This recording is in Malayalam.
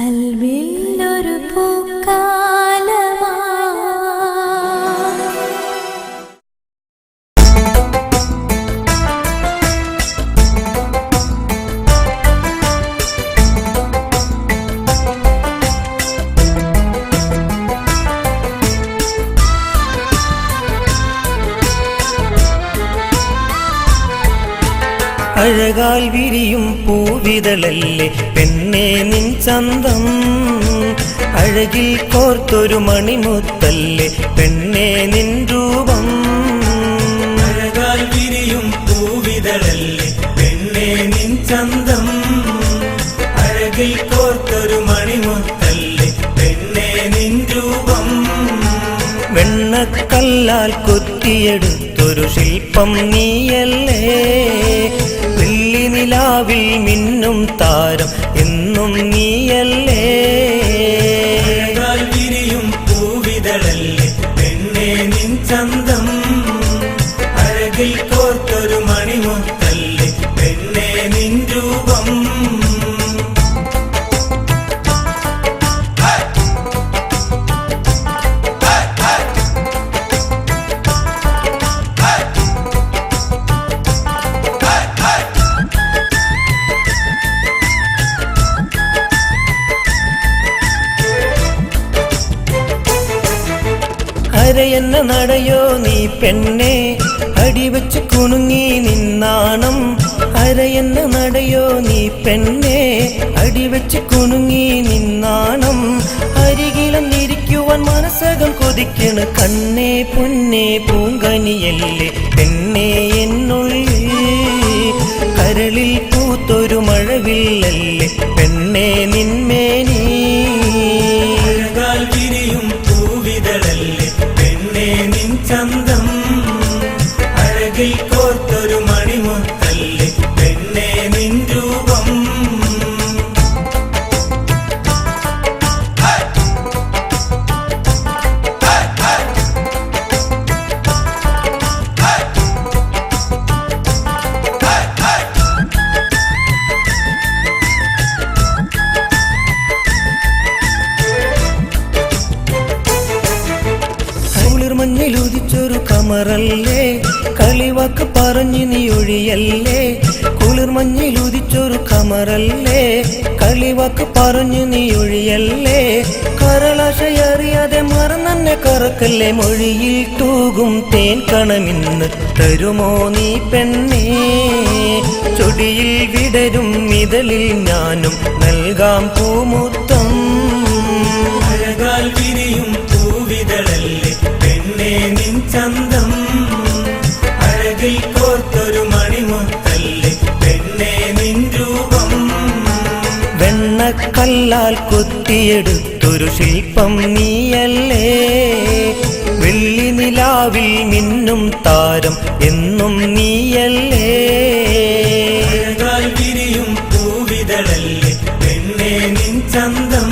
കൽവിലൊരു പൂക്കാലമാ അഴകാൽ വിരിയും പൂവിതളല്ലേ പെണ്ണേ നിൻ ചന്തം, അഴകിൽ കോർത്തൊരു മണിമുത്തല്ലേ പെണ്ണേ നിൻ രൂപം. അഴകാൽ വിരിയും പൂവിതളല്ലേ പെണ്ണേ നിൻ ചന്തം, അഴകിൽ കോർത്തൊരു മണിമുത്തല്ലേ പെണ്ണേ നിൻ രൂപം. വെണ്ണക്കല്ലാൽ കൊത്തിയെടുത്തൊരു ശില്പം നീയല്ലേ, വെള്ളി നിലാവിൽ മിന്നും താരം എന്നും നീയല്ലേ. അഴകാൽ വിരിയും പൂവിതളല്ലേ പെണ്ണേ നിൻ ചന്തം, അഴകിൽ കോർത്തൊരു മണിമുത്തല്ലേ പെണ്ണേ നിൻ രൂപം. അരയെന്ന നടയോ നീ പെണ്ണേ, അടിവെച്ച് കുണുങ്ങി നിന്നാണം. അരയെന്ന നടയോ നീ പെണ്ണേ, അടിവെച്ച് കുണുങ്ങി നിന്നാണം. അരികിലും ഇരിക്കുവാൻ മനസ്സകം കൊതിക്കണ കണ്ണേ പൊന്നേ പൂങ്കനിയല്ലേ പെണ്ണേ എന്നുള്ളിൽ. കരളിൽ പൂത്തൊരു മഴവില്ലല്ലേ പെണ്ണേ നിന്മേനി. അഴകാൽ വിരിയും പൂവിതളല്ലേ പെണ്ണേ നിൻ ചന്തം, അഴകിൽ കോർത്തൊരു മണിമുത്തല്ലേ പെണ്ണേ നിൻ രൂപം. മഞ്ഞിലുദിച്ചൊരു കമറല്ലേ, കളിവാക്ക് പറഞ്ഞു നീ ഒഴിയല്ലേ. കുളിർ മഞ്ഞിലുദിച്ചൊരു കമറല്ലേ, കളിവാക്ക് പറഞ്ഞു നീ ഒഴിയല്ലേ. കരളാശയറിയാതെ മറന്നെ കറക്കല്ലേ, മൊഴിയിൽ തൂകും തേൻ കണമിന്ന് തരുമോ നീ പെണ്ണേ. ചൊടിയിൽ വിടരും മിതലിൽ ഞാനും നൽകാം പൂമുത്തം. അഴകാൽ വിരിയും പൂവിതളല്ലേ പെണ്ണേ നിൻ ചന്തം, അഴകിൽ കോർത്തൊരു മണിമുത്തല്ലേ പെണ്ണേ നിൻ രൂപം. വെണ്ണക്കല്ലാൽ കൊത്തിയെടുത്തൊരു ശില്പം നീയല്ലേ, വെള്ളി നിലാവിൽ മിന്നും താരം എന്നും നീയല്ലേ. അഴകാൽ വിരിയും പൂവിതളല്ലേ പെണ്ണേ നിൻ ചന്തം,